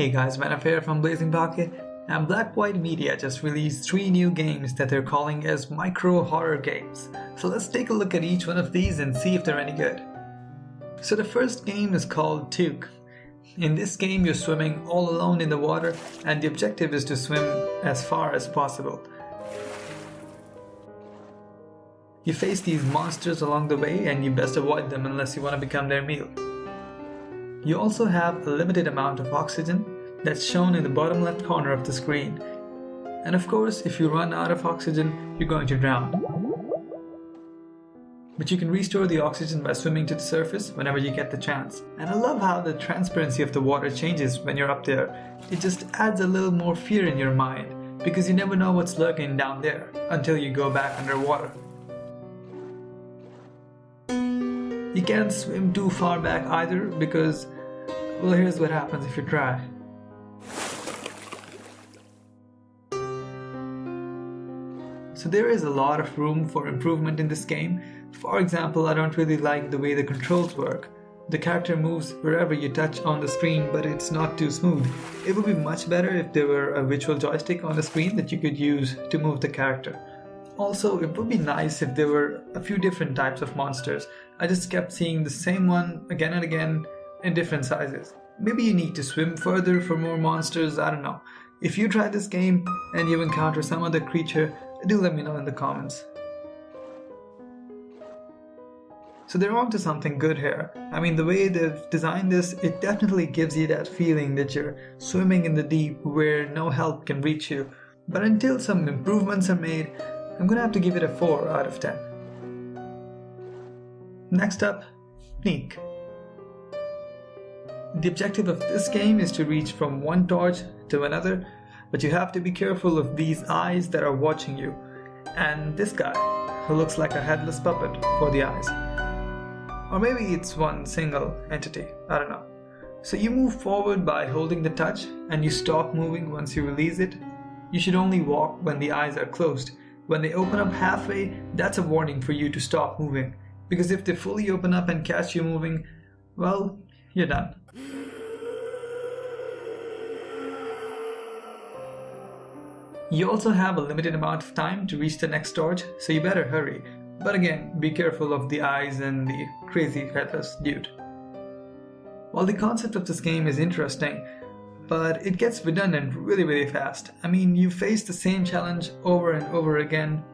Hey guys, Man Affair from Blazing Pocket, and Black White Media just released 3 new games that they're calling as micro horror games. So let's take a look at each one of these and see if they're any good. So the first game is called Teuk. In this game you're swimming all alone in the water and the objective is to swim as far as possible. You face these monsters along the way and you best avoid them unless you want to become their meal. You also have a limited amount of oxygen that's shown in the bottom left corner of the screen. And of course, if you run out of oxygen, you're going to drown. But you can restore the oxygen by swimming to the surface whenever you get the chance. And I love how the transparency of the water changes when you're up there. It just adds a little more fear in your mind, because you never know what's lurking down there until you go back underwater. You can't swim too far back either because, well, here's what happens if you try. So there is a lot of room for improvement in this game. For example, I don't really like the way the controls work. The character moves wherever you touch on the screen, but it's not too smooth. It would be much better if there were a virtual joystick on the screen that you could use to move the character. Also, it would be nice if there were a few different types of monsters. I just kept seeing the same one again and again in different sizes. Maybe you need to swim further for more monsters, I don't know. If you try this game and you encounter some other creature, do let me know in the comments. So they're onto something good here. I mean, the way they've designed this, it definitely gives you that feeling that you're swimming in the deep where no help can reach you. But until some improvements are made, I'm gonna have to give it a 4 out of 10. Next up, Pneak. The objective of this game is to reach from one torch to another, but you have to be careful of these eyes that are watching you, and this guy who looks like a headless puppet for the eyes. Or maybe it's one single entity, I don't know. So you move forward by holding the touch, and you stop moving once you release it. You should only walk when the eyes are closed. When they open up halfway, that's a warning for you to stop moving. Because if they fully open up and catch you moving, well, you're done. You also have a limited amount of time to reach the next torch, so you better hurry. But again, be careful of the eyes and the crazy headless dude. While the concept of this game is interesting, but it gets redundant really fast. I mean, you face the same challenge over and over again,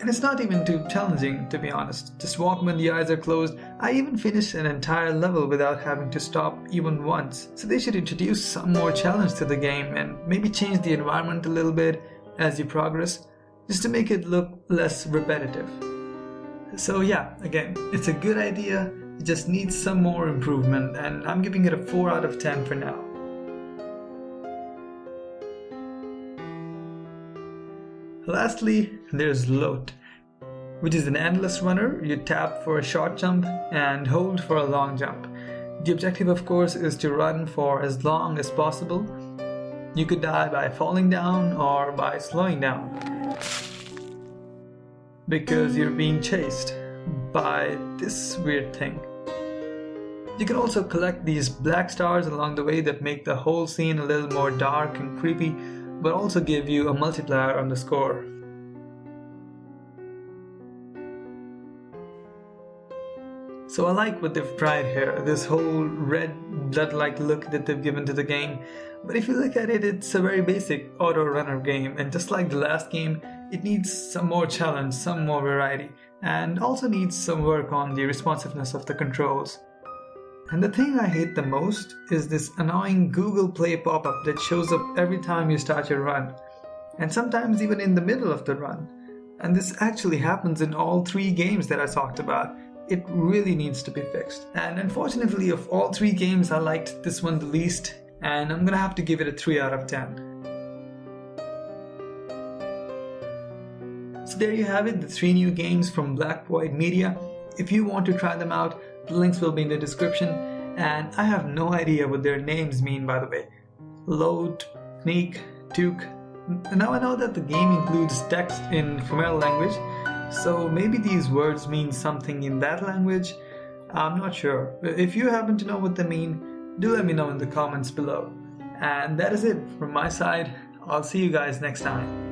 and it's not even too challenging, to be honest. Just walk when the eyes are closed. I even finished an entire level without having to stop even once. So they should introduce some more challenge to the game and maybe change the environment a little bit as you progress, just to make it look less repetitive. So yeah, again, it's a good idea, it just needs some more improvement, and I'm giving it a 4 out of 10 for now. Lastly, there's Loat, which is an endless runner. You tap for a short jump and hold for a long jump. The objective, of course, is to run for as long as possible. You could die by falling down or by slowing down, because you're being chased by this weird thing. You can also collect these black stars along the way that make the whole scene a little more dark and creepy, but also give you a multiplier on the score. So I like what they've tried here, this whole red blood-like look that they've given to the game. But if you look at it, it's a very basic auto runner game, and just like the last game, it needs some more challenge, some more variety, and also needs some work on the responsiveness of the controls. And the thing I hate the most is this annoying Google Play pop-up that shows up every time you start your run, and sometimes even in the middle of the run. And this actually happens in all 3 games that I talked about. It really needs to be fixed. And unfortunately, of all 3 games, I liked this one the least, and I'm gonna have to give it a 3 out of 10. So there you have it, the 3 new games from Black White Media. If you want to try them out, the links will be in the description, and I have no idea what their names mean, by the way. Loat, Pneak, Teuk. Now I know that the game includes text in Khmer language, so maybe these words mean something in that language. I'm not sure. If you happen to know what they mean, do let me know in the comments below. And that is it from my side. I'll see you guys next time.